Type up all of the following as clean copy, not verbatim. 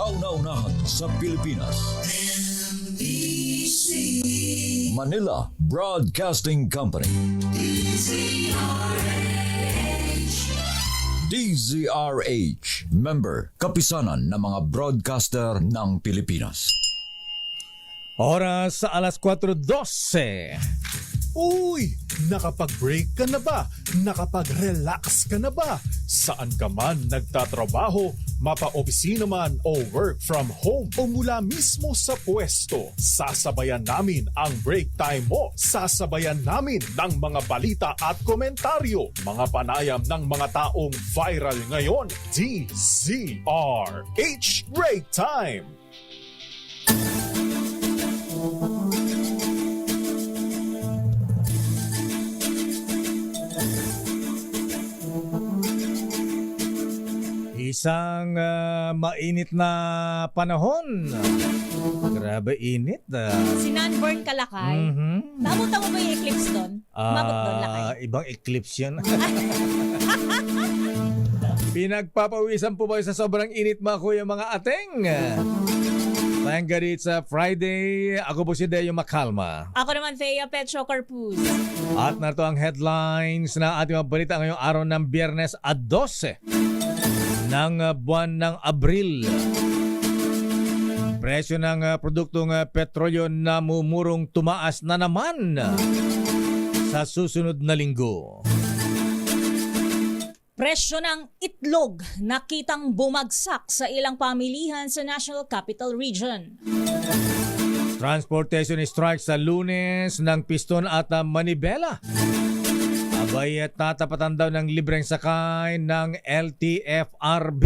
kauna-unahan sa Pilipinas. Manila Broadcasting Company. DZRH, member, kapisanan ng mga broadcaster ng Pilipinas. Oras sa alas 4:12. Uy! Nakapag-break ka na ba? Nakapag-relax ka na ba? Saan ka man nagtatrabaho, mapa-opisina man o work from home o mula mismo sa pwesto, sasabayan namin ang break time mo. Sasabayan namin ng mga balita at komentaryo, mga panayam ng mga taong viral ngayon. DZRH Break Time! Isang mainit na panahon. Grabe init. Sinunburn ka, Lakay. Nabutan mo ba yung eclipse doon? Umabot doon, Lakay. Ibang eclipse yun. Pinagpapawisan po ba sa sobrang init mga kuya mga ateng? Thank God it's Friday. Ako po si Deo Macalma. Ako naman, Thea Petro Carpuz. At narito ang headlines na ating mga balita ngayong araw ng Biyernes at 12 ng buwan ng Abril. Presyo ng produktong petrolyo na mumurong tumaas na naman sa susunod na linggo. Presyo ng itlog nakitang bumagsak sa ilang pamilihan sa National Capital Region. Transportation strike sa Lunes ng Piston at Manibela. Abay tatapatan daw ng libreng sakay ng LTFRB.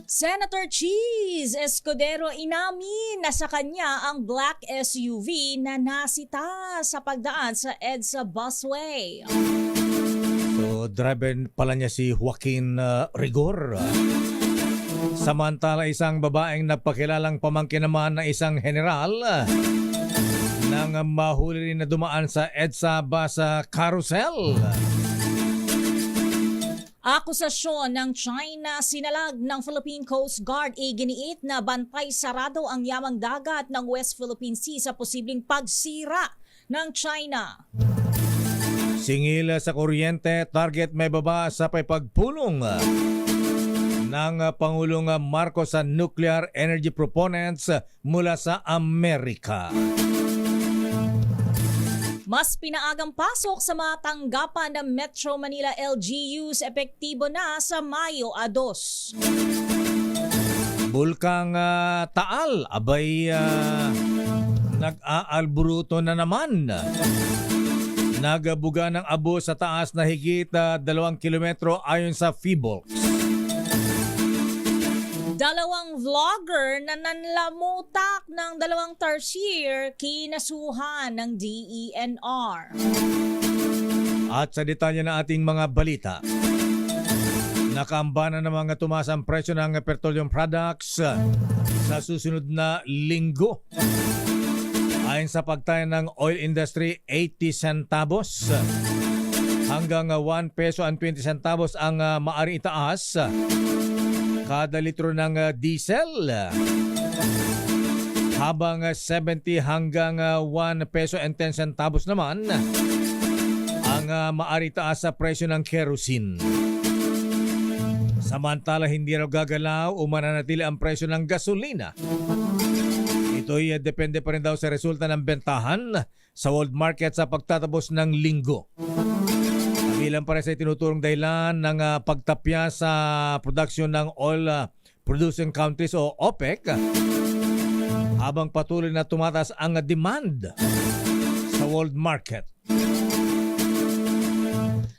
Senator Cheese Escudero inamin na sa kanya ang black SUV na nasita sa pagdaan sa EDSA busway. So driver pala niya si Joaquin Rigor. Samantala isang babaeng napakilalang pamangkin naman na isang general nang mahuli rin na dumaan sa EDSA bus carousel. Akusasyon ng China sinalag ng Philippine Coast Guard iginiit na bantay sarado ang yamang dagat ng West Philippine Sea sa posibleng pagsira ng China. Singil sa kuryente, target may baba sa pagpulong ng Pangulong Marcos sa nuclear energy proponents mula sa Amerika. Mas pinaagang pasok sa mga tanggapan ng Metro Manila LGUs epektibo na sa Mayo 2. Bulkang Taal, abay nag-aalburuto na naman. Nagabuga ng abo sa taas na higit 2 kilometro ayon sa PHIVOLCS. Dalawang vlogger na nanlamutak ng 2 tarsier kinasuhan ng DENR. At sa detalye na ating mga balita, nakaambana na mga tumaas ang presyo ng petroleum products sa susunod na linggo. Ayon sa pagtaya ng oil industry, 80 centavos hanggang 1 peso and 20 centavos ang maaring itaas kada litro ng diesel, habang 70 hanggang 1 peso and 10 centavos naman ang maaari taas sa presyo ng kerosene. Samantala hindi raw gagalaw o mananatili ang presyo ng gasolina. Ito'y depende pa rin daw sa resulta ng bentahan sa world market sa pagtatapos ng linggo. Bilang para sa tinuturong dahilan ng pagtapya sa production ng oil producing countries o OPEC, habang patuloy na tumataas ang demand sa world market.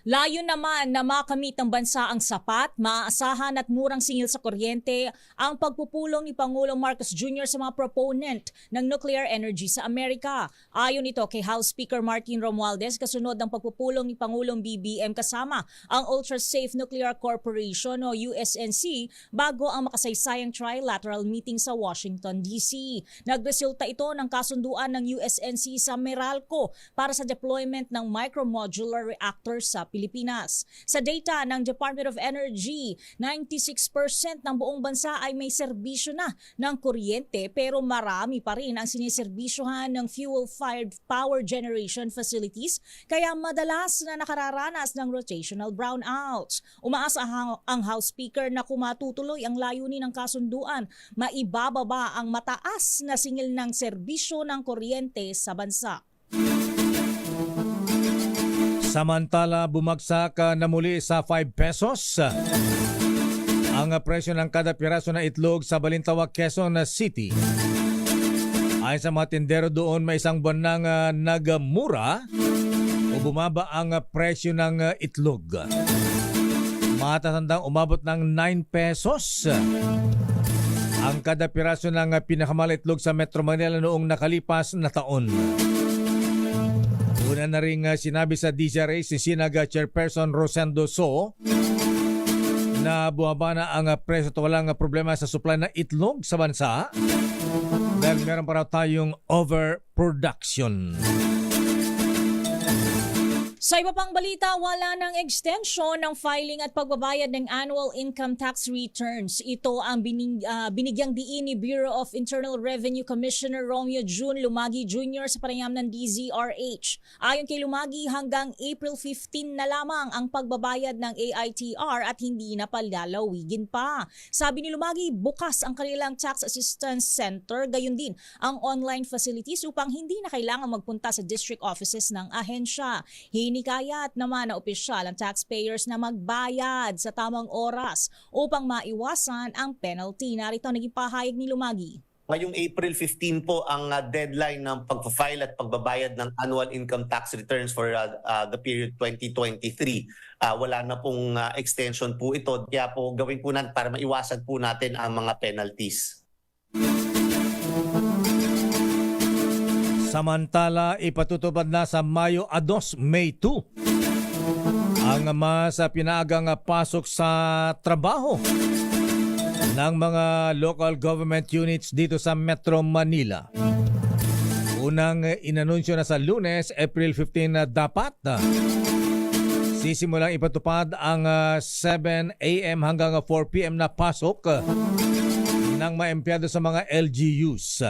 Layo naman na makamit ng bansa ang sapat, maaasahan at murang singil sa kuryente ang pagpupulong ni Pangulong Marcos Jr. sa mga proponent ng nuclear energy sa Amerika. Ayon ito kay House Speaker Martin Romualdez, kasunod ng pagpupulong ni Pangulong BBM kasama ang Ultra Safe Nuclear Corporation o USNC bago ang makasaysayang trilateral meeting sa Washington, D.C. Nagresulta ito ng kasunduan ng USNC sa Meralco para sa deployment ng micromodular reactors sa Pilipinas. Pilipinas. Sa data ng Department of Energy, 96% ng buong bansa ay may serbisyo na ng kuryente pero marami pa rin ang siniserbisyohan ng fuel-fired power generation facilities kaya madalas na nakararanas ng rotational brownouts. Umaasa ang House Speaker na kung matutuloy ang layunin ng kasunduan, maibababa ang mataas na singil ng serbisyo ng kuryente sa bansa. Samantala, bumagsak na muli sa 5 pesos ang presyo ng kada piraso na itlog sa Balintawak, Quezon City. Ayon sa mga tindero doon, may isang buwan nang nagmura o bumaba ang presyo ng itlog. Matatandang umabot ng 9 pesos ang kada piraso ng pinakamahal itlog sa Metro Manila noong nakalipas na taon. Una na rin sinabi sa DZRA si Sinaga Chairperson Rosendo So na bumaba na ang presyo at walang problema sa supply ng itlog sa bansa dahil meron pa raw tayong overproduction. Sa iba pang balita, wala ng extension ng filing at pagbabayad ng annual income tax returns. Ito ang binigyang diin ni Bureau of Internal Revenue Commissioner Romeo June Lumagi Jr. sa panayam ng DZRH. Ayon kay Lumagi, hanggang April 15 na lamang ang pagbabayad ng AITR at hindi na palalawigin pa. Sabi ni Lumagi, bukas ang kanilang Tax Assistance Center, gayon din ang online facilities upang hindi na kailangan magpunta sa district offices ng ahensya. Hinikayat naman na opisyal ang taxpayers na magbayad sa tamang oras upang maiwasan ang penalty. Narito ang naging pahayag ni Lumagi. Ngayong April 15 po ang deadline ng pagpa-file at pagbabayad ng annual income tax returns for the period 2023. Wala na pong extension po ito. Kaya po gawin po natin para maiwasan po natin ang mga penalties. Samantala, ipatutupad na sa Mayo 2, May 2 ang mas pinaagang pasok sa trabaho ng mga local government units dito sa Metro Manila. Unang inanunsyo na sa Lunes, April 15 na dapat sisimulang ipatupad ang 7 a.m. hanggang 4 p.m. na pasok ng mga empleyado sa mga LGUs.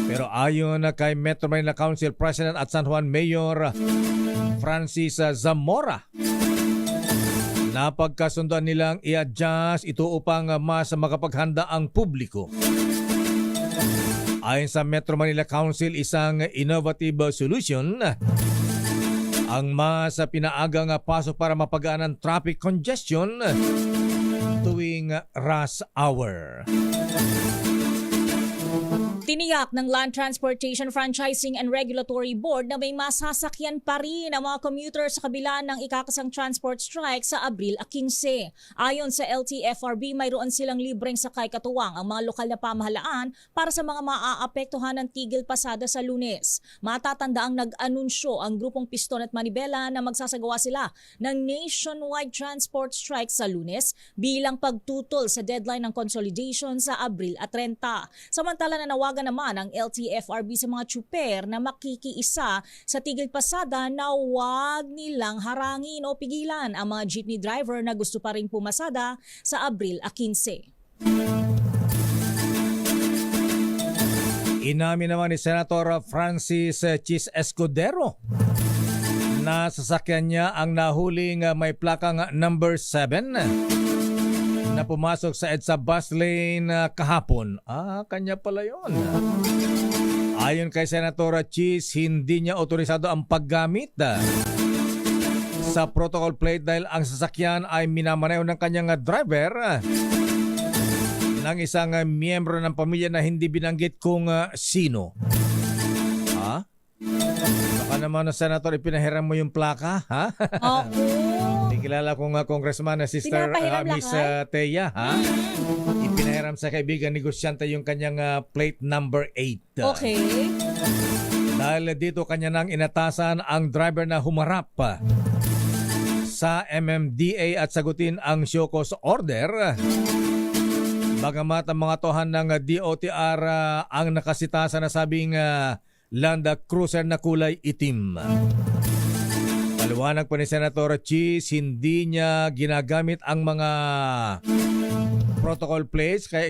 Pero ayon kay Metro Manila Council President at San Juan Mayor Francis Zamora, napagkasunduan nilang i-adjust ito upang mas makapaghanda ang publiko. Ayon sa Metro Manila Council, isang innovative solution ang mas pinaagang pasok para mapagaan ang traffic congestion tuwing rush hour. Tiniyak ng Land Transportation Franchising and Regulatory Board na may masasakyan pa rin ang mga commuter sa kabila ng ikakasang transport strike sa Abril 15. Ayon sa LTFRB, mayroon silang libreng sakay katuwang ang mga lokal na pamahalaan para sa mga maaapektuhan ng tigil pasada sa Lunes. Matatanda ang nag-anunsyo ang grupong Piston at Manibela na magsasagawa sila ng nationwide transport strike sa Lunes bilang pagtutol sa deadline ng consolidation sa Abril 30. Samantala nanawagan naman ang LTFRB sa mga tsuper na makikiisa sa tigil pasada na huwag nilang harangin o pigilan ang mga jeepney driver na gusto pa rin pumasada sa Abril 15. Inamin naman ni Senator Francis Chis Escudero na sasakyan niya ang nahuling may plakang number 7 na pumasok sa EDSA bus lane kahapon. Kanya pala yun. Ayon kay Senator Chis, hindi niya otorisado ang paggamit sa protocol plate dahil ang sasakyan ay minamaneho ng kanyang driver ng isang miyembro ng pamilya na hindi binanggit kung sino. Baka naman na Senator, ipinahiram mo yung plaka, ha? Kilala kong congressman na sister Miss Teya, ha? Ipinahiram sa kaibigan negosyante yung kanyang plate number 8. Okay. Dahil dito kanya nang inatasan ang driver na humarap sa MMDA at sagutin ang show cause order. Bagamat ang mga tohan ng DOTR ang nakasita sa nasabing Land Cruiser na kulay itim. Paliwanag pa ni Senator Cheese, hindi niya ginagamit ang mga protocol plates kaya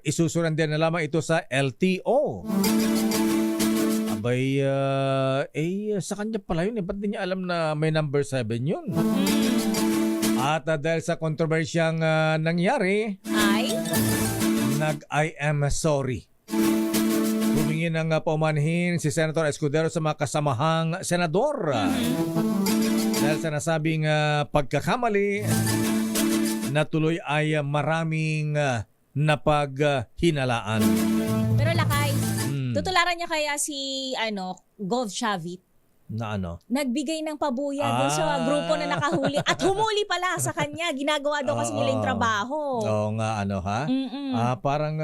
isusurrender na lamang ito sa LTO. Abay, sa kanya pala yun. Ba't di niya alam na may number 7 yun? At dahil sa kontrobersyang nangyari, I am sorry. Humingi ng paumanhin si Senator Escudero sa mga kasamahang senador. Dahil sa nasabing pagkakamali, natuloy ay maraming napaghinalaan. Pero Lakay, tutularan niya kaya si Gov Chavit Na ano? nagbigay ng pabuya doon sa grupo na nakahuli at humuli pala sa kanya. Ginagawa daw kasi nila yung trabaho. Oo nga, ha? Mm-mm. Parang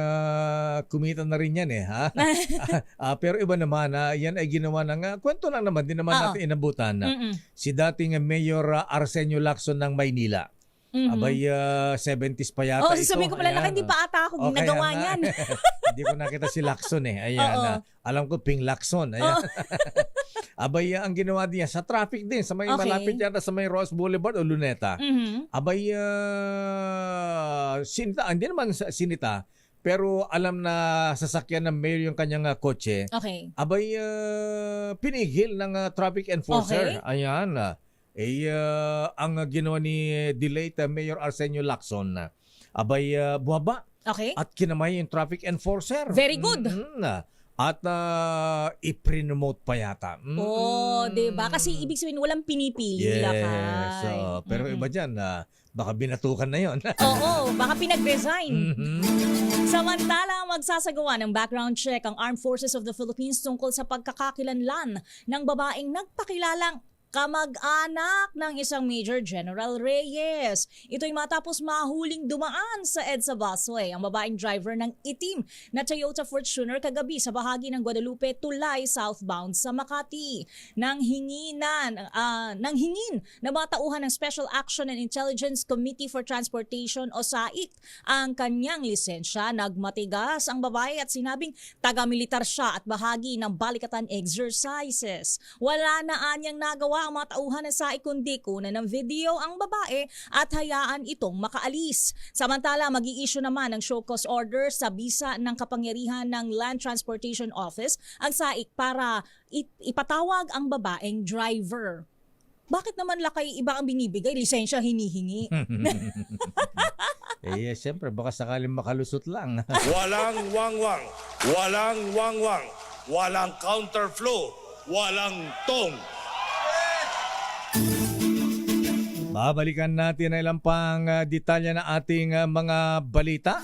kumita na rin yan ha? Pero iba naman, yan ay ginawa ng kwento lang naman, din naman natin inabutan. Mm-mm. Si dating Mayor Arsenio Lacson ng Maynila. Abay, 70s pa yata ito. Sasabihin ko pala, Lakay, hindi pa ata ako ginagawa niyan. Hindi ko nakita si Lacson Ayan, alam ko Ping Lacson. Ayan. Abay, ang ginawa niya sa traffic din, sa may malapit yata sa may Ross Boulevard o Luneta. Abay, sinita, hindi naman sinita, pero alam na sasakyan ng mayor yung kanyang kotse. Okay. Abay, pinigil ng traffic enforcer. Okay. Ayan. Ang ginawa ni delayed Mayor Arsenio Lacson, abay, buwaba. Okay. At kinamay yung traffic enforcer. Very good. At i-promote pa yata. Diba? Kasi ibig sabihin, walang pinipili, Lakay. Pero iba dyan, baka binatukan na yon. Oo, baka pinag-resign. Samantala, magsasagawa ng background check ang Armed Forces of the Philippines tungkol sa pagkakakilanlan ng babaeng nagpakilalang kamag-anak ng isang Major General Reyes. Ito'y matapos mahuling dumaan sa EDSA Busway ang babaeng driver ng itim na Toyota Fortuner kagabi sa bahagi ng Guadalupe, Tulay, southbound sa Makati. Nang hingin na matauhan ng Special Action and Intelligence Committee for Transportation o SAIC ang kanyang lisensya, nagmatigas ang babae at sinabing taga-militar siya at bahagi ng balikatan exercises. Wala na anyang nagawa ang mga tauhan na SAIC kundi kunan ng video ang babae at hayaan itong makaalis. Samantala, mag-i-issue naman ng show cause order sa bisa ng kapangyarihan ng Land Transportation Office ang SAIC para ipatawag ang babaeng driver. Bakit naman, Lakay, iba ang binibigay? Lisensya hinihingi. Siyempre, baka sakaling makalusot lang. Walang wangwang, walang wangwang, walang counterflow, walang tong. Babalikan natin ang ilang pang detalye na ating mga balita.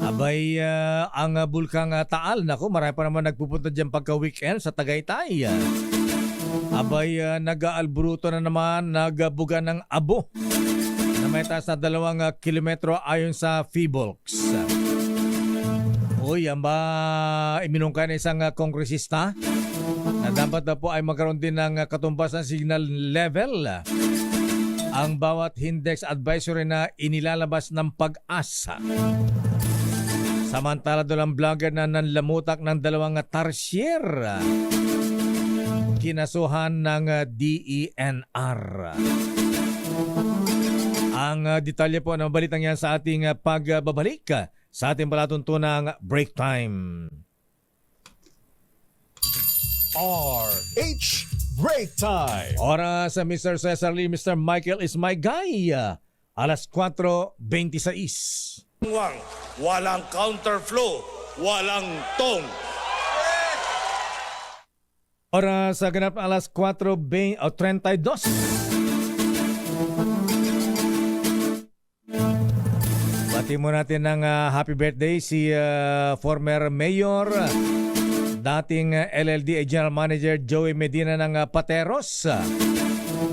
Abay, ang bulkang Taal, naku, marami pa naman nagpupunta dyan pagka-weekend sa Tagaytay. Abay, nag-aalburuto na naman, nagbuga ng abo na may taas na 2 kilometro ayon sa PHIVOLCS. Uy, yan ba iminungkay na isang kongresista na dapat na po ay magkaroon din ng katumbas ng signal level ang bawat index advisory na inilalabas ng Pag-asa. Samantala doon ang vlogger na nanlamutak ng 2 tarsier kinasuhan ng DENR. Ang detalye po ng balitang yan sa ating pagbabalik sa ating palatuntunang break time. RH Break Time. Oras sa Mr. Cesar Lee, Mr. Michael is my guy. Alas 4:26. Wangwang, walang counterflow, walang tong. Oras sa ganap alas 4:32. Bati mo natin ng happy birthday si former mayor, dating LLDA General Manager Joey Medina ng Pateros.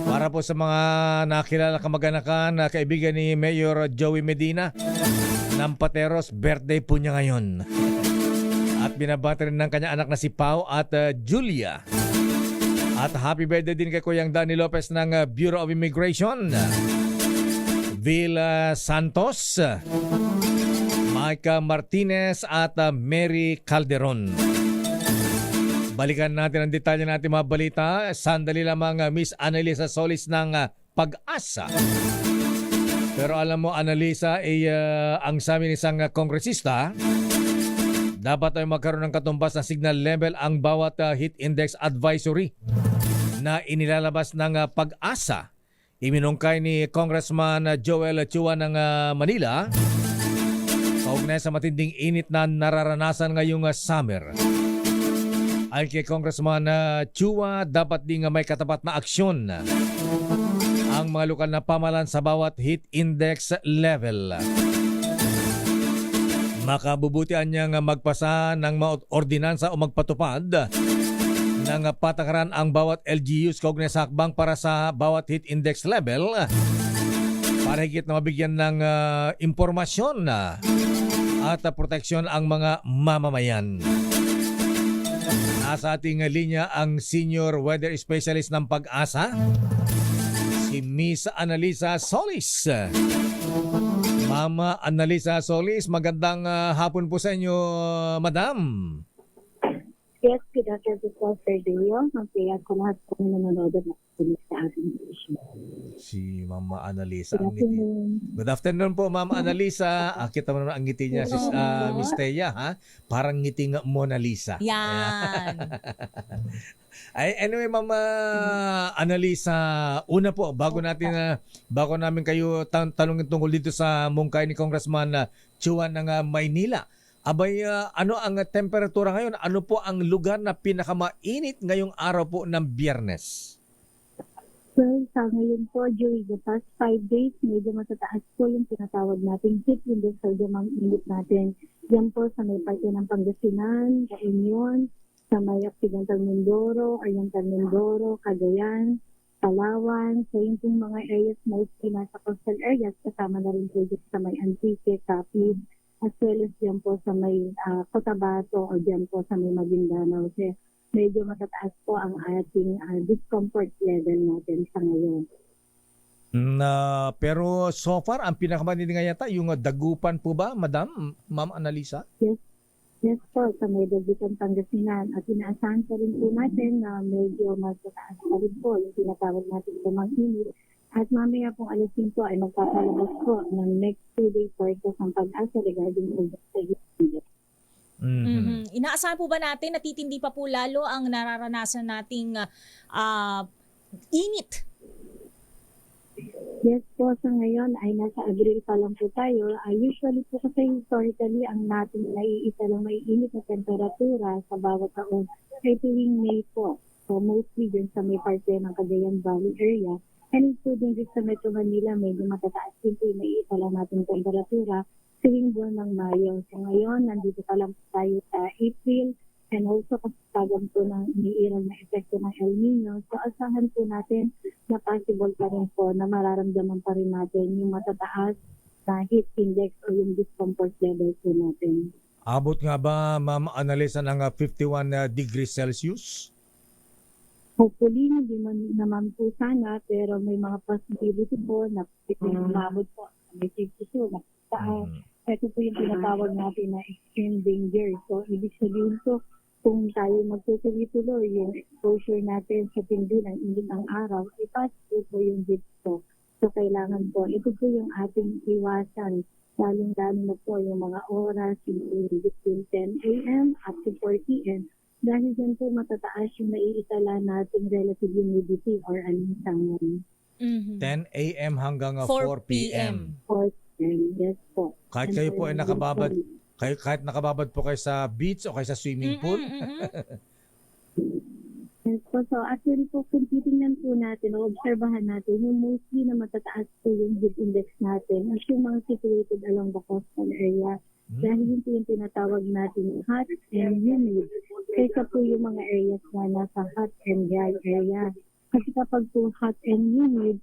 Para po sa mga nakilala kamag-anakan, kaibigan ni Mayor Joey Medina ng Pateros, birthday po niya ngayon. At binabati rin ng kanya anak na si Pau at Julia. At happy birthday din kay Kuyang Danny Lopez ng Bureau of Immigration, Villa Santos, Micah Martinez at Mary Calderon. Balikan natin ang detalye natin mga balita. Sandali lamang Miss Annalisa Solis ng Pag-asa. Pero alam mo, Annalisa, ang sabi ng isang kongresista, dapat ay magkaroon ng katumbas na signal level ang bawat heat index advisory na inilalabas ng Pag-asa. Iminungkay ni Congressman Joel Chua ng Manila kaugnay sa matinding init na nararanasan ngayong summer. Ayon kay Congressman Chua, dapat ding may katapat na aksyon ang mga lokal na pamahalaan sa bawat heat index level. Makabubutian niyang magpasa ng mga ordinansa o magpatupad ng patakaran ang bawat LGUs kaugnay sa hakbang para sa bawat heat index level para higit na mabigyan ng impormasyon at proteksyon ang mga mamamayan. Nasa ating linya ang Senior Weather Specialist ng Pag-asa, si Miss Annalisa Solis. Mama Annalisa Solis, magandang hapon po sa inyo, Madam. Yes, good afternoon po, Sir Leo. Magkaya ko lahat po na nanonood at nakikinig sa ating issue. Si Mama Annalisa. Good afternoon. Good afternoon po, Mama Annalisa. Kita mo naman ang ngiti niya, Miss Thea, ha? Parang ngiti nga Mona Lisa. Yan. Anyway, Mama Annalisa, una po, bago namin kayo tanungin tungkol dito sa mungkay ni Congressman Chua ng Maynila. Abay, ano ang temperatura ngayon? Ano po ang lugar na pinakamainit ngayong araw po ng Biyernes? Well, sa ngayon po, during the past 5 days, medyo matataas po yung tinatawag nating heat index o yung init natin. Yan po sa may parte ng Pangasinan, sa Union, sa may Occidental Mindoro, Oriental Mindoro, Cagayan, Palawan, sa yung mga areas mostly nasa coastal areas, kasama na rin po dito sa may Antique, Capid, as well as dyan po sa may Cotabato o dyan po sa may Maguindanao. Kasi medyo matataas po ang ating discomfort level natin sa ngayon. Pero so far, ang pinakamatindi nga yata, yung Dagupan po ba, Madam? Ma'am Annalisa? Yes po, sa may Dagupan, Pangasinan. At inaasahan pa rin po natin na medyo matataas pa rin po yung tinatawag natin sa init. At mamaya pong alas 5 ay magpapalabas po ng next 2 days forecast ng Pag-asa regarding sa heat index. Inaasahan po ba natin natitindi pa po lalo ang nararanasan nating init? Yes po, sa ngayon ay nasa Abril pa lang po tayo. Usually po kasi historically ang natin naiisa lang maiinit na temperatura sa bawat taon ay tuwing May po. So mostly dyan sa may parte ng Cagayan Valley area. And including dito sa Metro Manila, medyo matataas din po yung naiisa lang natin temperatura tuwing buwan ng Mayo. So ngayon, nandito pa lang po tayo sa April and also kasagam po ng iniiral na epekto ng El Nino. So asahan po natin na possible pa rin po na mararamdaman pa rin natin yung matataas na heat index o yung discomfort level po natin. Abot nga ba, Ma'am Annalisa, ng 51 degrees Celsius? Hopefully, hindi naman po sana, pero may mga possibility po na umabot po. May 52 na taas. Ito po yung tinatawag natin na extreme danger. So, ibig sabihin po, kung tayo magtutuloy-tuloy, yung exposure natin sa tindi ng init ng araw, ipasipo po yung dito. So, kailangan po, ito po yung ating iwasan. Lalong-lalo na po yung mga oras, between 10 a.m. up to 4 p.m. Dahil dyan po matataas yung naiitala nating relative humidity or alinsangan. 10 a.m. hanggang 4 p.m. 4 p.m. Yes po. Kahit kayo po ay kahit nakababad po kayo sa beach o kayo sa swimming pool? Yes po. So actually po, kung titingnan po natin o obserbahan natin, yung mostly na matataas po yung heat index natin is yung mga situated along the coastal area. Dahil yun po yung tinatawag natin hot and humid. Kaysa po yung mga areas na nasa hot and dry area. Kasi kapag po hot and humid,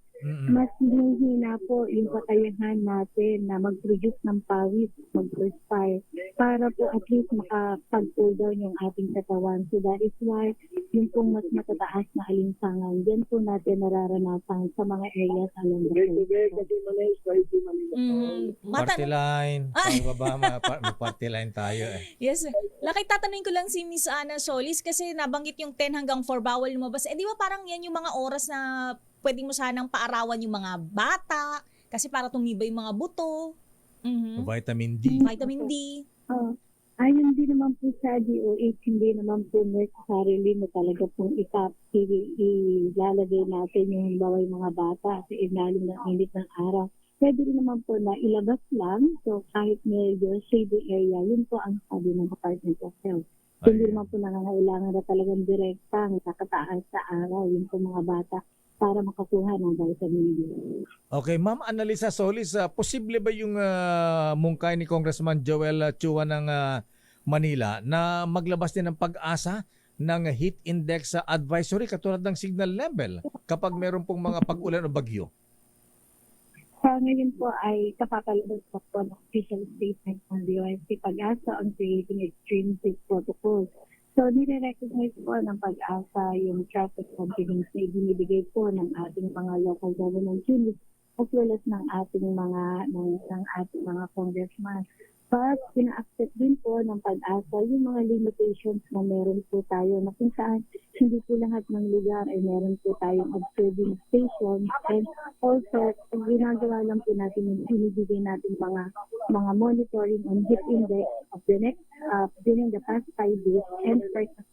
mas hinihina po yung kakayahan natin na mag-produce ng pawis, mag-perspire, para po at least makapag-cool down yung ating katawan. So that is why yung pong mas matataas na alinsangan, yan po natin nararanasan sa mga areas along the coast. Party line. May party line tayo eh. Yes. Laki, tatanungin ko lang si Miss Ana Solis kasi nabanggit yung 10 hanggang 4 bawal lumabas. Eh di ba parang yan yung mga oras na pwede mo sanang paarawan yung mga bata kasi para tumibay yung mga buto. Vitamin D. Vitamin D. Ayon din naman po sa DOH, hindi naman po necessarily na talaga pong ilalagay natin yung bawal mga bata sa ilalim ng init ng araw. Pwede rin naman po na ilabas lang. So kahit medyo shady area, yun po ang sabi ng Department of Health. Hindi naman po nangangailangan na talagang direktang nakataas sa araw yung po mga bata para makakuha ng vitamin D. Okay, Ma'am Annalisa Solis, posible ba yung mungkay ni Congressman Joel Chua ng Manila na maglabas din ng pag-asa ng heat index advisory katulad ng signal level kapag meron pong mga pag-ulan o bagyo? Ngayon po ay kapapalabas po ng official statement ng DOST Pag-asa on creating extreme heat protocols. So, nire-recognize po ng Pag-asa yung traffic confidence na ibinibigay po ng ating mga local government units as well as ng ating mga congressman. But, pina-accept din po ng Pag-asa yung mga limitations na meron po tayo na kung saan hindi po lahat ng lugar ay meron po tayong observing stations and also ginagawa lang po natin yung binibigay natin mga monitoring on heat index of the next during the past 5 days and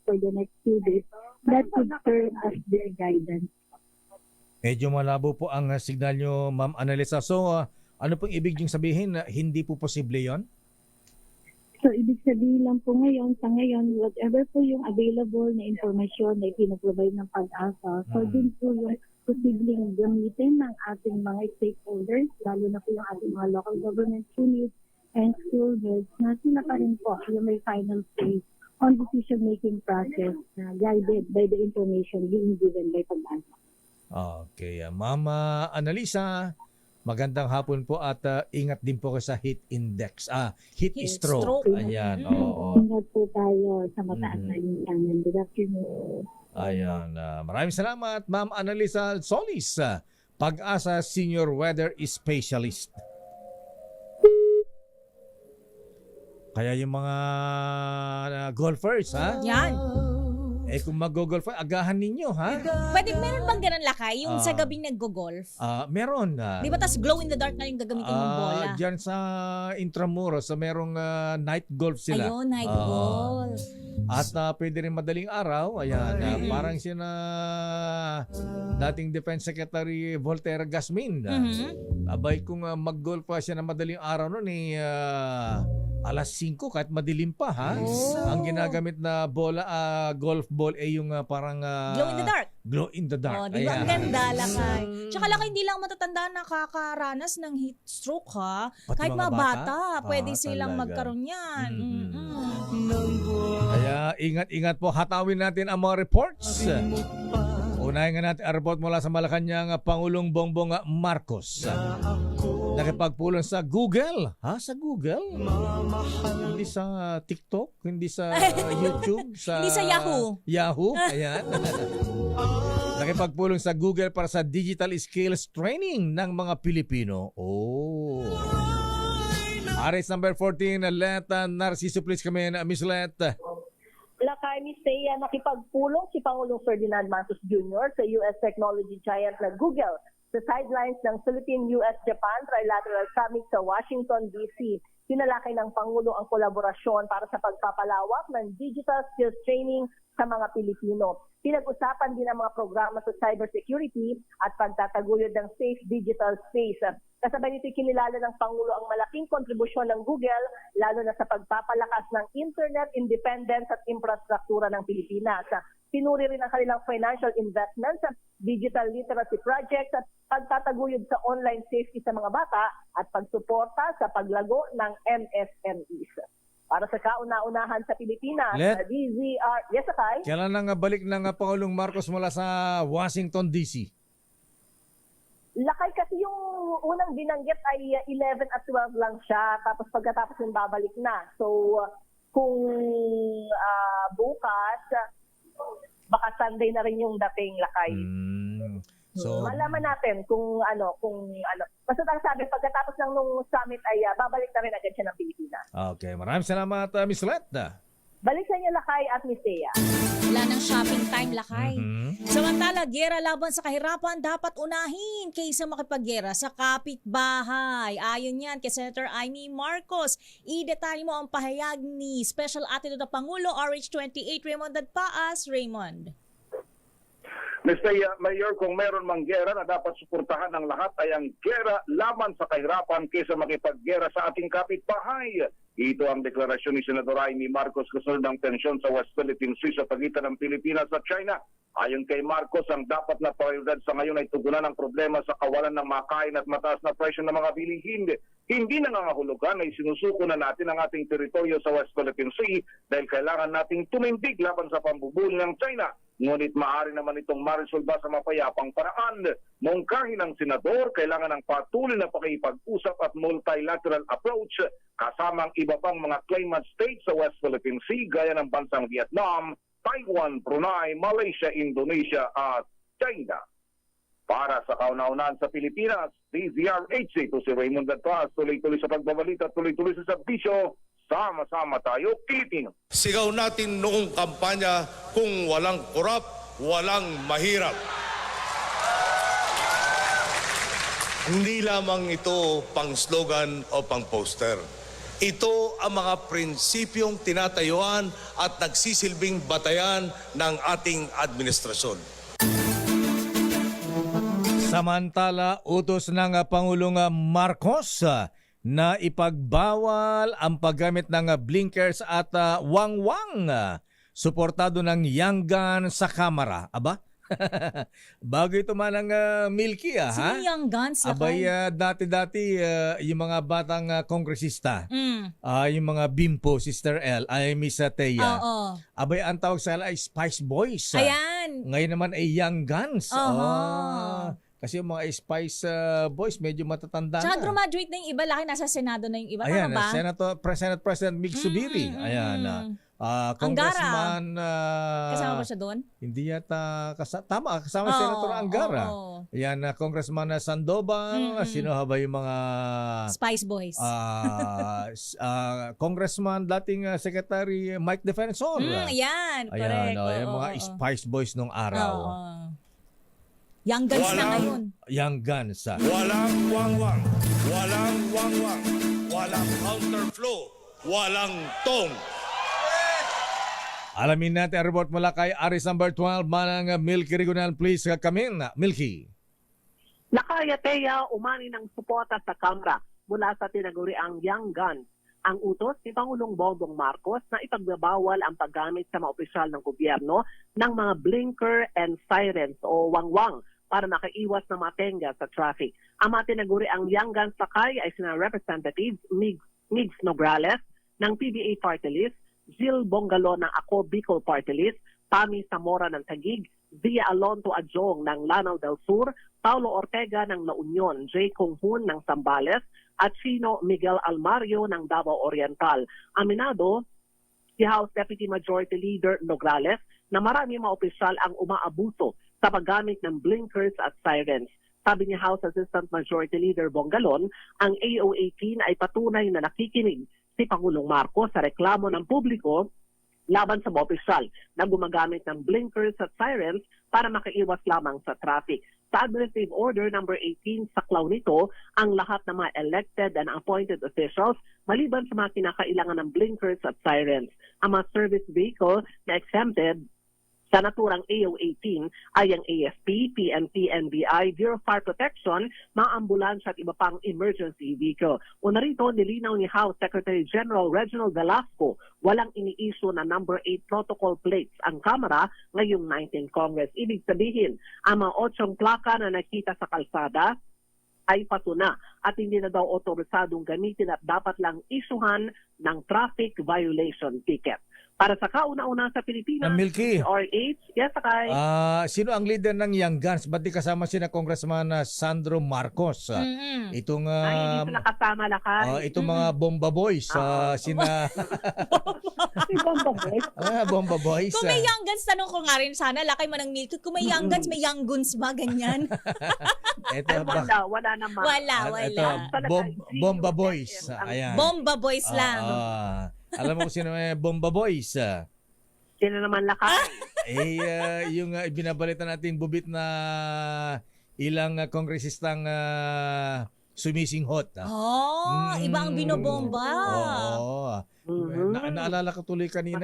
for the next few days that could serve as their guidance. Medyo malabo po ang signal nyo, Ma'am Annalisa. So, ano pong ibig niyong sabihin na hindi po posible yon? So, ibig sabihin lang po ngayon, sa ngayon, whatever po yung available na informasyon na pinaprovide ng Pag-asa, so din po yung posibleng gamitin ng ating mga stakeholders, lalo na po yung ating mga local government units and school heads, na sila pa rin po yung may final say on decision-making process na guided by the information being given by Pag-asa. Okay, Ma'am Annalisa, magandang hapon po at ingat din po kayo sa heat index. Heat stroke. Ayan, oo. Ingat po tayo sa mataas na linsangan. Good afternoon. Ayan, maraming salamat, Ma'am Annalisa Solis, Pag-asa Senior Weather Specialist. Kaya yung mga golfers, ha? Yan. Kung mag-golf, agahan ninyo, ha? Pwede, meron bang ganun lakay? Yung sa gabing naggo-golf? Meron. Di ba tas glow in the dark na yung gagamitin yung bola? Diyan sa Intramuros, merong night golf sila. Ayun, night golf. At pwede rin madaling araw. Ayan, parang siya na dating Defense Secretary Voltaire Gasmin. Abay kung mag-golf pa siya na madaling araw noon, alas 5 kahit madilim pa, ha? Ang ginagamit na bola, golf ball yung parang Glow in the dark. Glow in the dark. Di ba? Ang ganda, lakay. Tsaka lakay, hindi lang matatanda nakakaranas ng heat stroke, ha? Pati Kahit mga mga bata, pwede Ah, silang talaga. magkaroon yan. Kaya ingat-ingat po. Hatawin natin ang mga reports. Unahin nga natin ang report mula sa Malacanang Pangulong Bongbong Marcos. Nakipagpulong sa Google. Sa Google? Hindi sa TikTok, hindi sa YouTube, Hindi sa Yahoo. Yahoo, ayan. Nakipagpulong sa Google para sa digital skills training ng mga Pilipino. Aris number 14, Let Narciso, please come in. Miss Let. Lakay ni Thea, nakipagpulong si Pangulong Ferdinand Marcos Jr. sa US technology giant na Google sa sidelines ng Philippine-US-Japan Trilateral Summit sa Washington, D.C. Tinalakay ng Pangulo ang kolaborasyon para sa pagpapalawak ng digital skills training sa mga Pilipino. Pinag-usapan din ang mga programa sa cybersecurity at pagtataguyod ng safe digital space. Kasabay nito kinilala ng Pangulo ang malaking kontribusyon ng Google lalo na sa pagpapalakas ng internet independence at infrastruktura ng Pilipinas. Pinuri rin ang kanilang financial investments, digital literacy projects at pagtataguyod sa online safety sa mga bata at pagsuporta sa paglago ng MSMEs. Para sa kauna-unahan sa Pilipinas, Let. DZR, yes, Akay? Kailan ang balik ng Pangulong Marcos mula sa Washington, D.C.? Lakay kasi yung unang binanggit ay 11 at 12 lang siya, tapos pagkatapos yung babalik na. So, kung bukas, baka Sunday na rin yung dating, Lakay. So, Malaman natin kung ano. Basta ang sabi, pagkatapos ng nung summit ay babalik na rin agad siya ng Pilipinas. okay, maraming salamat, Miss Let. Balik sa inyo, Lakay at Miss Thea. Wala nang shopping time, Lakay. Mhm. Samantala, gera laban sa kahirapan dapat unahin kaysa makipaggera sa kapitbahay. Ayon yan kay Senator Amy Marcos. I-detalye mo ang pahayag ni Special Attitude ng Pangulo RH28 Raymond Dadpaas. Raymond. Mr. Mayor, kung meron mang gera na dapat suportahan ng lahat ay ang gera laban sa kahirapan kaysa makipaggera sa ating kapitbahay. Ito ang deklarasyon ni Senador Amy Marcos kasunod ng tensyon sa West Philippine Sea sa pagitan ng Pilipinas at China. Ayon kay Marcos, ang dapat na prioridad sa ngayon ay tugunan ang problema sa kawalan ng makain at mataas na presyo ng mga bilihin. Hindi nangangahulugan ay sinusuko na natin ang ating teritoryo sa West Philippine Sea dahil kailangan nating tumindig laban sa pambubuli ng China. Ngunit maaari naman itong marisolba sa mapayapang paraan. Mungkahi ng senador, kailangan ng patuloy na pakipag-usap at multilateral approach kasama ang iba pang mga claimant states sa West Philippine Sea gaya ng bansang Vietnam, Taiwan, Brunei, Malaysia, Indonesia at China. Para sa kauna-unahan sa Pilipinas, DZRH, ito si Raymond Dadpaas, tuloy-tuloy sa pagbabalita, tuloy-tuloy sa serbisyo. Sama-sama tayo, Pilipino. Sigaw natin noong kampanya kung walang korap, walang mahirap. Hindi lamang ito pang slogan o pang poster. Ito ang mga prinsipyong tinatayuan at nagsisilbing batayan ng ating administrasyon. Samantala, utos ng Pangulong Marcos na ipagbawal ang paggamit ng blinkers at wangwang. Suportado ng young gun sa kamera. Aba? Bago ito man ang Milky, ha? Sino yung guns, Abay, Lakay? dati-dati, yung mga batang kongresista, Mm. yung mga bimpo, Sister L, ay Miss Thea. Oo. Abay, ang tawag sa ay Spice Boys. Ayan. Ngayon naman ay Young Guns. Oho. Kasi yung mga Spice Boys medyo matatanda Tsaka na. graduate na yung iba, Lakay, nasa Senado na yung iba. Ayan, Tama ba? Senate President Mig Subiri. Ayan. Congressman... Kasama ba siya doon? Hindi yata kasama Senator Angara. Oo. Ayan, Congressman Sandoval. Sino ba yung mga... Spice Boys. Congressman, dating Secretary Mike Defensor. Ayan, Ayan, correct. yung mga Oo. Spice Boys nung araw. Oo. Young Guns na ngayon. Young Guns. Walang wangwang, walang wangwang, walang counterflow, walang tong. Alamin natin ang report mula kay Aris number 12, Manang Milky Rigonal. Please, kamin. Milky. Nakayateya umani ng suporta sa Kamara mula sa tinaguriang Young Gun. Ang utos ni Pangulong Bongbong Marcos na ipagbabawal ang paggamit sa mga opisyal ng gobyerno ng mga blinker and sirens o wangwang para makaiwas na matenga sa traffic. Ang mga tinaguriang Young Gun sakay ay sina Representatives Migs Nograles ng PBA Party List, Jill Bongalo ng Ako Bicol Party List, Tami Zamora ng Taguig, Zia Alonto Adjong ng Lanao del Sur, Paulo Ortega ng La Union, Jay Conghun ng Zambales, at Chino Miguel Almario ng Davao Oriental. Aminado si House Deputy Majority Leader Nograles na marami mga opisyal ang umaabuso sa paggamit ng blinkers at sirens. Sabi ni House Assistant Majority Leader Bongalon, ang AO18 ay patunay na nakikinig si Pangulong Marcos sa reklamo ng publiko laban sa mga opisyal na gumagamit ng blinkers at sirens para makaiwas lamang sa traffic. Sa Administrative Order number 18 sa klaw nito, ang lahat ng mga elected and appointed officials maliban sa mga kinakailangan ng blinkers at sirens. Ang mga service vehicle na exempted sa naturang AO18 ay ang AFP, PNP, NBI, Bureau of Fire Protection, mga ambulansya at iba pang emergency vehicle. Una rito, nilinaw ni House Secretary General Reginald Velasco, walang ini-issue na number 8 protocol plates ang Kamara ngayong 19th Congress. Ibig sabihin, ang mga 8 plaka na nakita sa kalsada ay patuna at hindi na daw otorisadong gamitin at dapat lang isuhan ng traffic violation ticket. Para sa kauna-una sa Pilipinas, Na Milky. RH, yes, Sakay. Sino ang leader ng Young Guns? Ba't di kasama si na Congressman Sandro Marcos? Itong Ay, hindi sila kasama, Lakay. itong mga Bomba Boys, sina Bomba Boys. Kung may young guns, tanong ko nga rin sana, lakay man ng milk. Kung may young guns, may young guns ba? Ganyan. Ito, Wala naman. Wala. ito, Bomba Boys. Ayan. Bomba boys lang. Alam mo kung sino may Bomba Boys? Sino naman, Lakay? Yung ibinabalita natin bubit na ilang kongresistang sumisinghot. Iba ang binobomba. Oo. Naalala ko tuloy kanina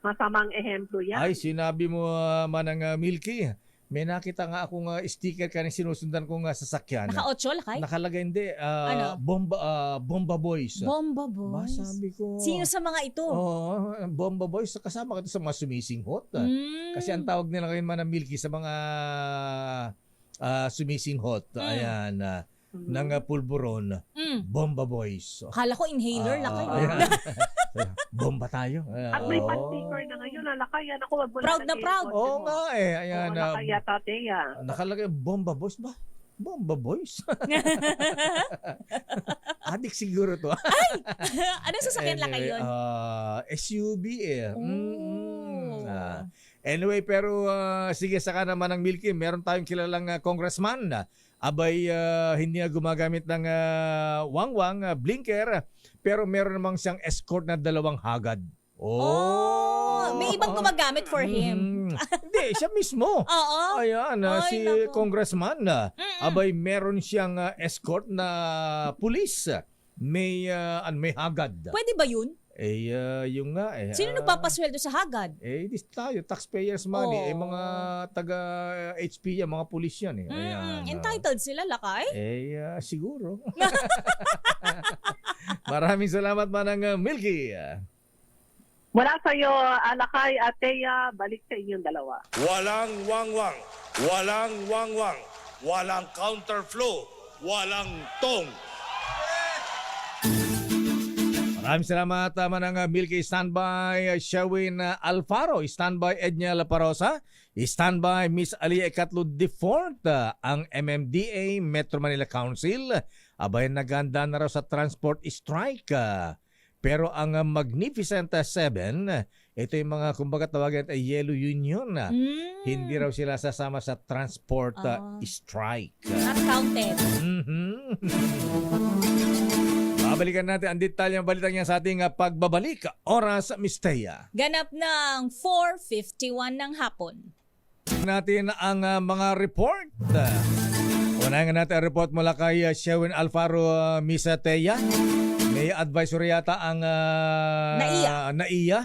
Masamang ehemplo yan. Ay, sinabi mo manang Milky. May nakita nga akong sticker kanina sinusundan kong sasakyan. Naka-8 lakay? Nakalagay hindi. Ano? Bomba Boys. Bomba boys. Sabi ko. Sino sa mga ito? Bomba Boys. Kasama ka sa mga sumisinghot. Kasi ang tawag nila ngayon manang Milky sa mga sumisinghot. Ayan. Ng pulburon. Bomba Boys. Akala ko inhaler lakay. Ayan. Bomba tayo. At may pa-sticker na ngayon, Lakay. Ako, wag mo Proud na proud. Oo nga Ayan. Lakay yata, Teya. Nakalagay Bomba Boys ba? Bomba Boys? Adik siguro to. Anong sasakyan lakay yun? SUV Anyway, pero sige, saka naman ng Milky, meron tayong kilalang congressman na abay hindi na gumagamit ng wangwang, blinker, pero meron namang siyang escort na 2 hagad. May ibang gumagamit for him. Hindi, siya mismo. Oo. Ayan, si naku. congressman, abay meron siyang escort na pulis. May hagad. Pwede ba yun? Yung nga Sino nagpapasweldo sa hagad? This tayo, taxpayers money. Mga taga HP yan, mga pulis yan Ayan, Entitled sila lakay? Siguro. Maraming salamat manang Milky. Wala sa'yo, Lakay at Teya. Balik sa inyong dalawa. Walang wangwang, walang wangwang, walang counterflow, walang tong. Maraming salamat manang Milky. Standby Sherwin Alfaro. Standby Edna Laparosa. Standby Miss Ali Ekatlo Defort. Ang MMDA Metro Manila Council abay naganda na raw sa transport strike. Pero ang Magnificent Seven, ito yung mga kumbaga tawagan ay Yellow Union. Hindi raw sila sasama sa transport strike. Not counted. Babalikan natin ang detalyang balita niya sa ating pagbabalik. Oras, Miss Teya. Ganap ng 4:51 ng hapon. Natin ang mga report. Unahin natin ang report mula kay Sherwin Alfaro, Miss Teya. May advisory yata ang NAIA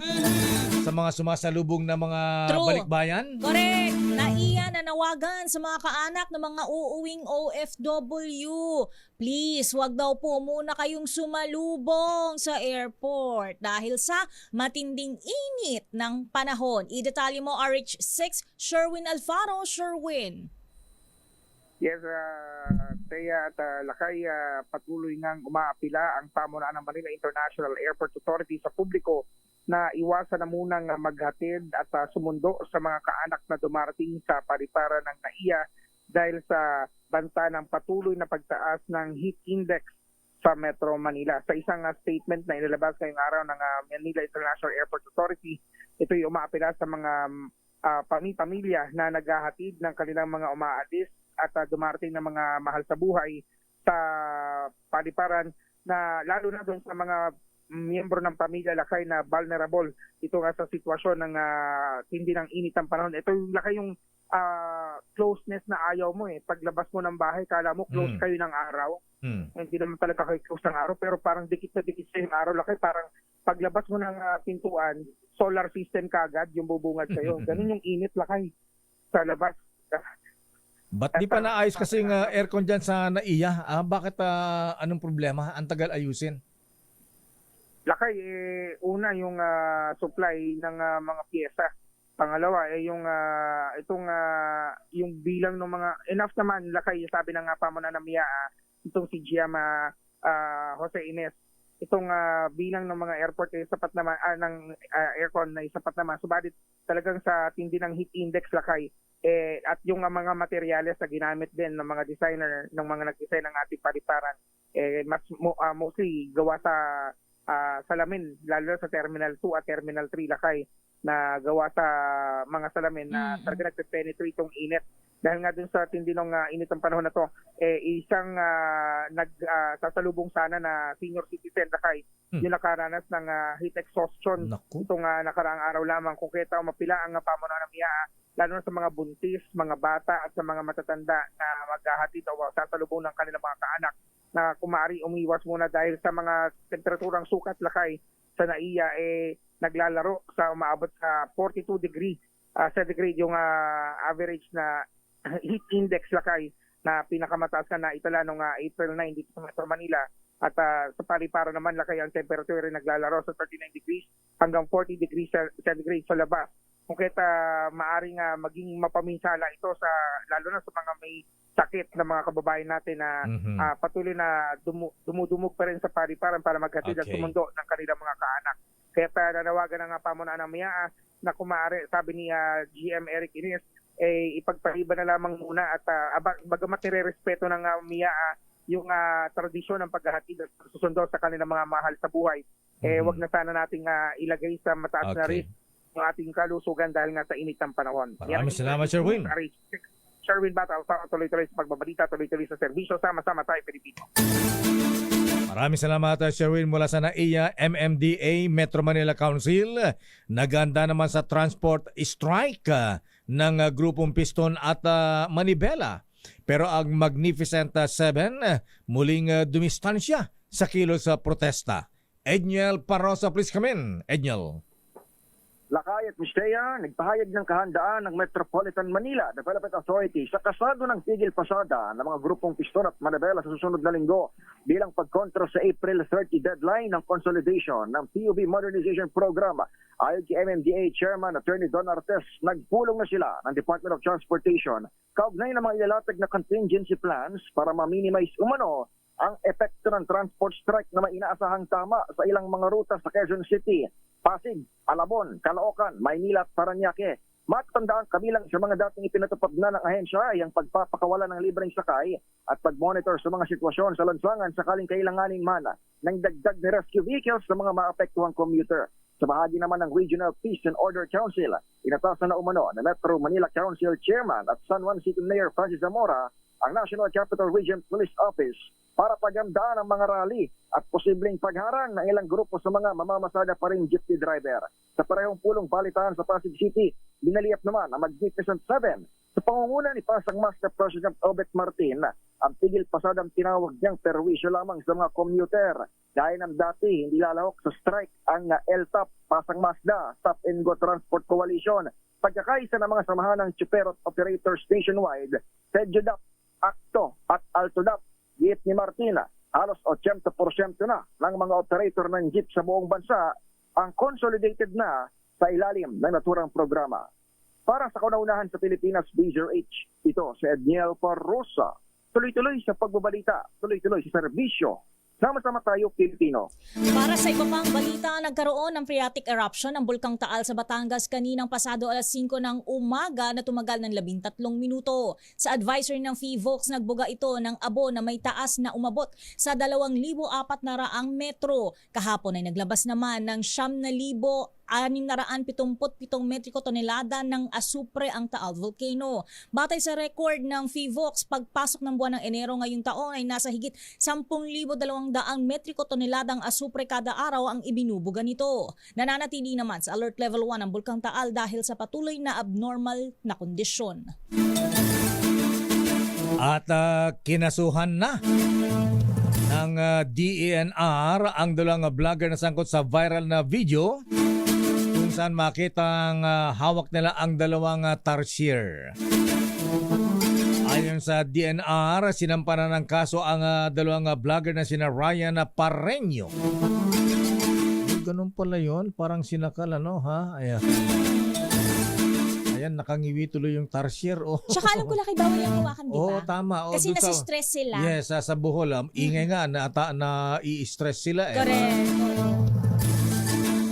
sa mga sumasalubong na mga balikbayan. Correct. NAIA nanawagan sa mga kaanak ng mga uuwing OFW. Please, wag daw po muna kayong sumalubong sa airport dahil sa matinding init ng panahon. Idetalye mo RH6, Sherwin Alfaro. Sherwin. Yes, Teya at Lakay, patuloy ngang umaapila ang pamunuan ng Manila International Airport Authority sa publiko na iwasan na munang maghatid at sumundo sa mga kaanak na dumarating sa paliparan ng NAIA dahil sa banta ng patuloy na pagtaas ng heat index sa Metro Manila. Sa isang statement na inilabas ngayong araw ng Manila International Airport Authority, ito'y umaapila sa mga pamilya na naghahatid ng kanilang mga umaalis at dumarating ng mga mahal sa buhay sa paliparan na lalo na doon sa mga miyembro ng pamilya Lakay na vulnerable. Ito nga sa sitwasyon ng tindi ng init ng panahon. Ito yung Lakay yung closeness na ayaw mo Paglabas mo ng bahay, kala mo close kayo ng araw. Hindi naman talaga kayo close ng araw, pero parang dikit na dikit sa yung araw Lakay. Parang paglabas mo ng pintuan, solar system kagad yung bubungad sa'yo. Ganun yung init Lakay sa labas. Ba't di pa naayos kasi yung aircon dyan sa NAIA? Bakit anong problema? Ang tagal ayusin. Lakay, una yung supply ng mga pyesa. Pangalawa, yung bilang ng mga, enough naman, Lakay, sabi ng pamunuan ng MIA, itong si Giama Jose Ines, itong bilang ng mga airport ay sapat naman ng aircon ay sapat naman. Subalit talagang sa tindi ng heat index lakay at yung mga materyales na ginamit din ng mga designer ng mga nag-design ng ating paliparan mostly gawa sa salamin, lalo sa Terminal 2 at Terminal 3 lakay na gawa sa mga salamin na talaga nagpe-penetrate itong init. Dahil nga dun sa tindi ng init ng panahon na to, isang sasalubong sana na senior citizen lakay yung nakaranas ng heat exhaustion itong nakaraang araw lamang. Kung kita mapila ang pamunuan ng MIA, lalo na sa mga buntis, mga bata at sa mga matatanda na maghahatid o sasalubong ng kanilang mga kaanak na kumari umiwas muna dahil sa mga temperaturang sukat lakay sa NAIA naglalaro sa umaabot sa 42 degree centigrade yung average na heat index lakay na pinakamataas na itala noong April 9 dito sa Metro Manila at sa Paliparan naman lakay ang temperature ay naglalaro sa 39 degrees hanggang 40 degrees centigrade sa labas. Kung kita maaring maging mapaminsala ito sa lalo na sa mga may sakit na mga kababayan natin na patuloy na dumudumog pa rin sa Paliparan para maghatid at sumundo ng kanilang mga kaanak. Kaya nanawagan ng pamunuan ng MIA na kumari, sabi ni GM Eric Ines, ipagpahiba na lamang muna at bagamat nire-respeto ng MIA yung tradisyon ng paghahatid at susundo sa kanilang mga mahal sa buhay, wag na sana nating ilagay sa mataas na risk ng ating kalusugan dahil nga sa init ng panahon. Maraming salamat, Sherwin. Sherwin Bata, tuloy-tuloy sa pagbabalita, tuloy-tuloy sa serbisyo, sama-sama tayo Pilipino. Maraming salamat, Sherwin, mula sa NAIA MMDA Metro Manila Council. Naganda naman sa transport strike ng grupong Piston at Manibela. Pero ang Magnificent Seven muling dumistansya sa kilos protesta. Edniel Parosa, please come in. Edniel. Lakay at Mistea, nagpahayag ng kahandaan ng Metropolitan Manila Development Authority sa kasado ng tigil pasada ng mga grupong Piston at Manibela sa susunod na linggo bilang pagkontra sa April 30 deadline ng consolidation ng PUV Modernization Program. Ayon kay MMDA Chairman Attorney Don Artes, nagpulong na sila ng Department of Transportation kaugnay ng mga ilalatag na contingency plans para ma-minimize umano ang epekto ng transport strike na may inaasahang tama sa ilang mga ruta sa Quezon City, Pasig, Alabon, Caloocan, Maynila at Parañaque. Matandaan kabilang sa mga dating ipinatupad na ng ahensya ay ang pagpapakawala ng libreng sakay at pag-monitor sa mga sitwasyon sa lansangan sakaling kailanganin man ng dagdag na rescue vehicles sa mga maapektuhang commuter. Sa bahagi naman ng Regional Peace and Order Council, inatasan na umano na Metro Manila Council Chairman at San Juan City Mayor Francis Zamora ang National Capital Region Police Office para paghandaan ang mga rally at posibleng pagharang ng ilang grupo sa mga mamamasada pa rin jeepney driver. Sa parehong pulong balitaan sa Pasig City, binaliyap naman ang Magnificent Seven sa pangunguna ni Pasang Master President Obet Martin. Ang tigil pasadang tinawag niyang perwisyo lamang sa mga commuter dahil ng dati hindi lalahok sa strike ang LTAP, Pasang Mazda, Stop and Go Transport Coalition. Pagkakaisa ng mga samahan ng chopper at operators nationwide, SEDJODAP, ACTO at ALTODAP, giit ni Martina, halos 80% na ng mga operator ng jeep sa buong bansa ang consolidated na sa ilalim ng naturang programa. Para sa kaunaunahan sa Pilipinas, BZRH, ito si Edniel Parrosa. Tuloy-tuloy sa pagbabalita, tuloy-tuloy sa serbisyo. Sama-sama tayo, Pilipino. Para sa iba pang balita, nagkaroon ng phreatic eruption ng Bulkang Taal sa Batangas kaninang pasado alas 5 ng umaga na tumagal ng 13 minuto. Sa advisory ng PHIVOLCS, nagbuga ito ng abo na may taas na umabot sa 2,400 metro. Kahapon ay naglabas naman ng 6,677 metriko tonelada ng asupre ang Taal Volcano. Batay sa record ng PHIVOLCS, pagpasok ng buwan ng Enero ngayong taon ay nasa higit 10,200 metriko toneladang asupre kada araw ang ibinubuga nito. Nananatili naman sa Alert Level 1 ang Bulkang Taal dahil sa patuloy na abnormal na kondisyon. At kinasuhan na ng DENR ang dalawang vlogger na sangkot sa viral na video kung saan makitang hawak nila ang dalawang tarsier. Ayon sa DNR, sinampanan ng kaso ang dalawang vlogger na sina Ryan Parreño. Ganun pala yun, parang sinakal ha? Ayan. Ayan, nakangiwi tuloy yung tarsier. Oh. Tsaka alam ko laki bawal yung hawakan, di ba? Oo, tama. Oh, Kasi dun sa- nasi-stress sila. Yes, sa Bohol, ingay nga na i-stress sila. Correct.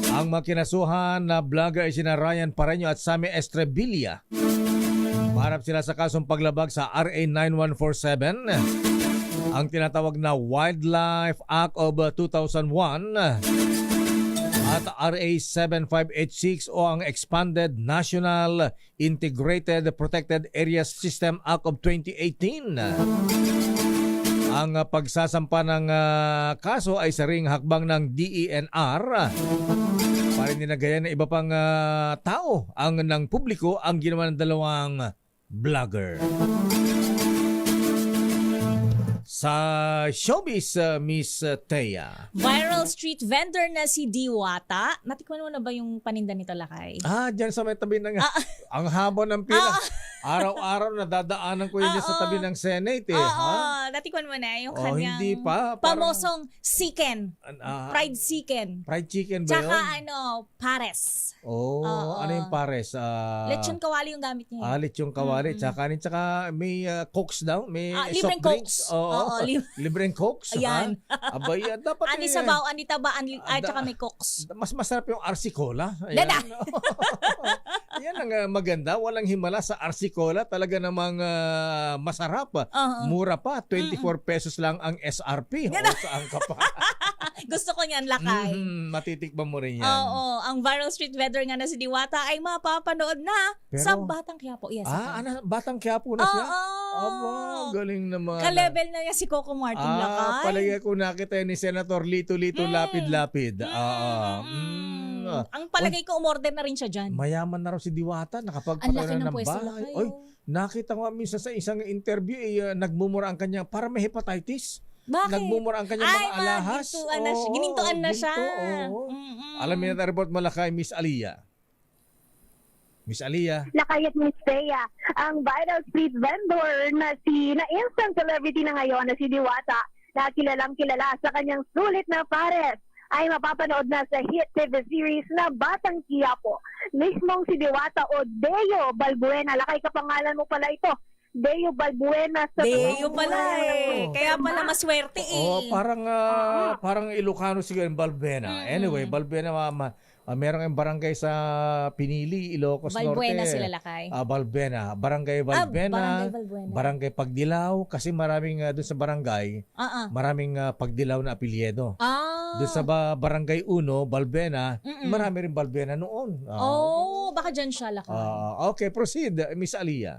Ang makinasuhan na vlogger ay sina Ryan Pareño at Sammy Estrevilla. Maharap sila sa kasong paglabag sa RA 9147, ang tinatawag na Wildlife Act of 2001 at RA 7586 o ang Expanded National Integrated Protected Areas System Act of 2018. Ang pagsasampa ng kaso ay sa ring hakbang ng DENR para ninagayan ng iba pang tao ang ng publiko ang ginawa ng dalawang vlogger. Sa showbiz, Miss Thea. Viral street vendor na si Diwata. Natikman mo na ba yung paninda nito, Lakay? Dyan sa may tabi ng... ang haba ng pila. Araw-araw nadadaanan ko yun dyan sa tabi ng Senate. Oo, natikman mo na yung kanyang hindi pa. Parang- pamosong chicken. Fried chicken. Fried chicken ba Tsaka yun? pares. Oo, ano yung pares? Lechon kawali yung gamit niya. Lechong kawali. Tsaka may cokes daw. May libreng soft drinks. Cokes. Oo, libreng cokes. Ayan. Abay, dapat Ani sabaw, ani taba, at tsaka may cokes. mas masarap yung Arsicola. Dada! Yan ang maganda. Walang himala sa Arsicola. Talaga namang masarap. Mura pa. 24 pesos lang ang SRP. O saan ka pa? Gusto ko niyan, Lakay. Matitikman mo rin yan. Oo, ang viral street vendor nga na si Diwata ay mapapanood na sa Batang Quiapo. Yes. Batang Quiapo na siya? Oo. Galing naman. Ka-level na niya si Coco Martin, Lakay. Palagay ko nakita ni Senator Lito Lapid-Lapid. Ang palagay ko, umorder na rin siya dyan. Mayaman na raw si Diwata. Ang laki Nakapagpatayo ng ng pwesto, bahay. Lakay. Oy, nakita ko minsan sa isang interview, nagmumura ang kanyang, para may hepatitis. Bakit? Nagmumura ang kanyang mga alahas. Ginintuan na siya. Oo. Alam niyo na report mo kay Miss Aliyah. Miss Aliyah. Lakayat Miss Thea, ang viral street vendor na instant celebrity na ngayon na si Diwata, na kilalang kilala sa kanyang sulit na pares, ay mapapanood na sa hit TV series na Batang Quiapo. Mismong si Diwata o Deo Balbuena, Lakay, kapangalan mo pala ito. Deo Balbuena sa Deo pala eh. Kaya pala maswerte eh. Parang Ilocano siguro yung Balbuena. Anyway, Balbuena, meron kayong barangay sa Pinili, Ilocos Norte. Balbuena sila, Lakay. Balbuena. Barangay Balbuena. Barangay Balbuena. Barangay Pagdilaw. Kasi maraming doon sa barangay, maraming Pagdilaw na apelyido. Doon sa barangay 1, Balbuena, marami rin Balbuena noon. Baka dyan siya, Lakay. Okay, proceed, Miss Aliyah.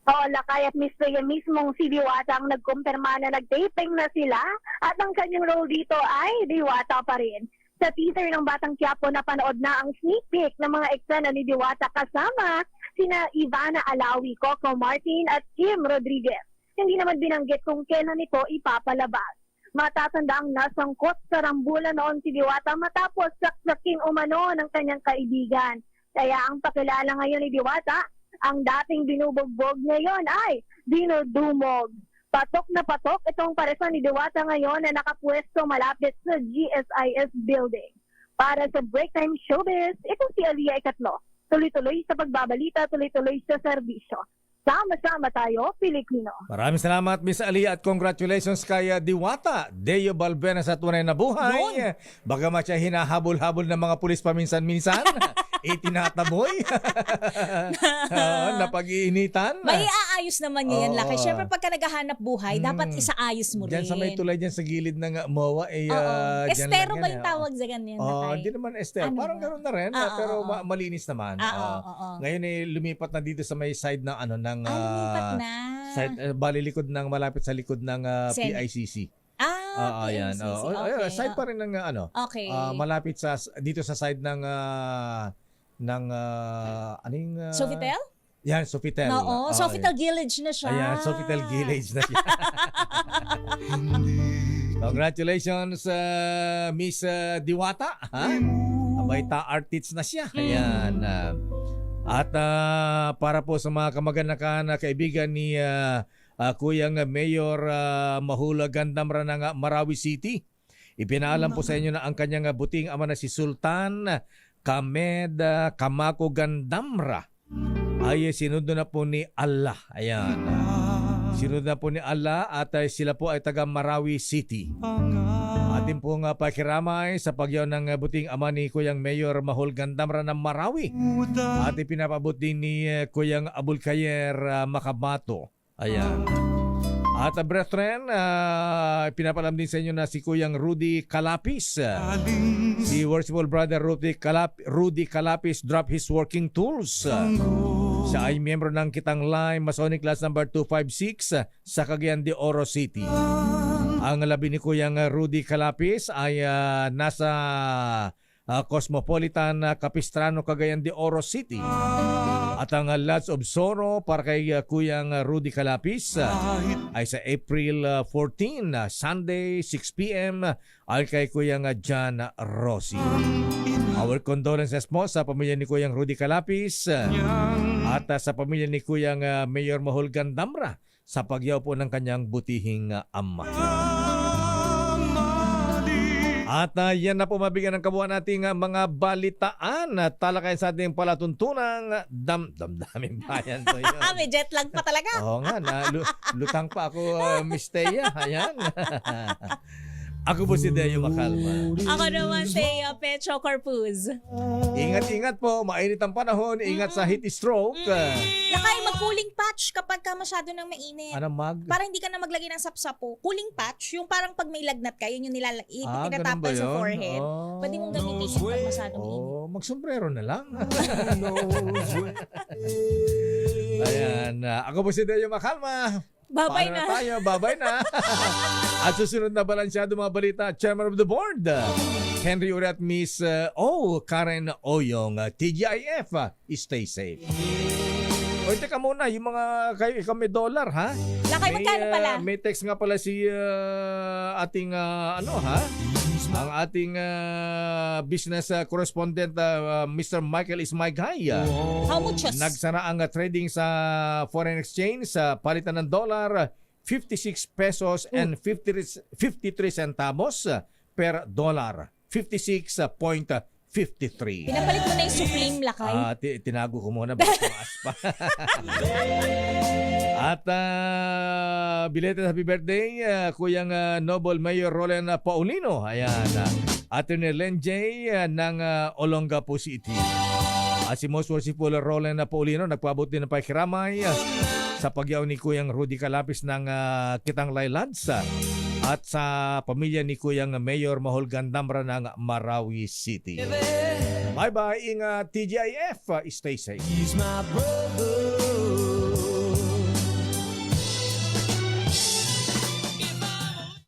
Lakay at Miss Thea, mismong si Diwata ang nagkumpirma na nag-taping na sila at ang kanyang role dito ay Diwata pa rin. Sa teaser ng Batang Quiapo, napanood na ang sneak peek ng mga eksena ni Diwata kasama sina Ivana Alawi, Coco Martin at Kim Rodriguez. Hindi naman binanggit kung kailan ito ipapalabas. Matatanda ang nasangkot sa rambulan noon si Diwata matapos saksakin umano ng kanyang kaibigan. Kaya ang pakilala ngayon ni Diwata, ang dating binubugbog ngayon ay dinudumog. Patok na patok itong paresan ni Diwata ngayon na nakapwesto malapit sa GSIS building. Para sa Break Time Showbiz, ito si Aliyah Ikatlo. Tuloy-tuloy sa pagbabalita, tuloy-tuloy sa serbisyo. Sama-sama tayo, Pilipino. Maraming salamat, Miss Aliyah, at congratulations kay Diwata, Deo Balbuena sa tunay na buhay. Bagamat siya hinahabol-habol ng mga pulis paminsan-minsan, itinataboy, napag-iinitan. May aayos naman niya yan, Lakay. Siyempre, pagka naghahanap buhay, dapat isaayos mo rin. Diyan sa may tulay dyan sa gilid ng MOA, Estero ba yung tawag sa ganyan, Lakay? Hindi naman estero. Parang ganoon na rin, pero malinis naman. Ngayon lumipat na dito sa may side ng lumipat na. Balilikod ng malapit sa likod ng PICC. Yan. Okay. Side pa rin ng Okay. malapit sa dito sa side ng Sofitel? Yan, Sofitel. Oo, Sofitel Village na siya. Ayan, Sofitel Village na siya. Congratulations, Miss Diwata. Abay, artist na siya. Ayan. At para po sa mga kamag-anakan na kaibigan ni Kuyang Mayor Mahula Gandamra ng Marawi City, ipinaalam po sa inyo na ang kanyang buting ama na si Sultan Kamed Kamako Gandamra ay sinundo na po ni Allah. Ayan. Sinunod na po ni Allah at sila po ay taga Marawi City. Atin po nga pakiramay sa pagyaw ng buting ama ni Kuyang Mayor Mahol Gandamra ng Marawi. At ipinapabot din ni Kuyang Abul Kayer Makabato. Ayan. At brethren, pinapalam din sa inyo na si Kuyang Rudy Calapis. Si Worshipful Brother Rudy Calapis drop his working tools. Siya ay miyembro ng Kitang Line Masonic Class number 256 sa Cagayan de Oro City. Ang labi ni Kuyang Rudy Calapis ay nasa Cosmopolitan Capistrano, Cagayan de Oro City. At ang Lodge of Sorrow para kay Kuyang Rudy Calapis ay sa April 14, Sunday, 6 p.m. ay kay Kuyang John Rossi. Our condolences po sa pamilya ni Kuyang Rudy Calapis at sa pamilya ni Kuyang Mayor Mahol Gandamra sa pagyaw po ng kanyang butihing ama. At yan na po mabigyan ng kabuuan nating mga balitaan at talakayan sa ating palatuntunang damdaming bayan. So, May jet lag pa talaga. Oo nga, lutang pa ako, Miss Thea. Ayan. Ako po si Deo Macalma. Ako naman si Petro Corpuz. Ingat-ingat po, mainit ang panahon, ingat sa heat stroke. Lakay, mag-cooling patch kapag ka masyado nang mainit. Ano Para hindi ka na maglagay ng sapsapo. Cooling patch, yung parang pag may lagnat ka, yun yung tinatapal sa forehead. Pwede mong gamitin yun pag masyadong init. Magsombrero na lang. Ayan, ako po si Deo Macalma. Babay Paano na. tayo? Babay na. At susunod na balansyado mga balita, Chairman of the Board, Henry Uriat, Miss Karen Oyong, TGIF, stay safe. O, teka muna, yung mga kayo, ikaw may dollar, ha? Lakay, magkano pala? May text nga pala si ating, ang ating business correspondent, Mr. Michael Ismaygay. How much? Nagsara ang trading sa foreign exchange sa palitan ng dollar, 56 pesos and 53 centavos per dollar. 56.53. Pinapalit mo na yung Supreme, Lakay. Tinago ko muna baka tumaas pa. At belated happy birthday, Kuyang Noble Mayor Roland Paulino. Ayan. Attorney Len J. ng Olongapo City. At si Most Worshipful Roland Paulino nagpaabot din ng pakiramay sa pagyaw ni Kuyang Rudy Calapis ng Kitang Lads at sa pamilya ni Kuyang Mayor Mahol Gandamra ng Marawi City. Bye-bye, ingat TGIF, stay safe. He's my brother.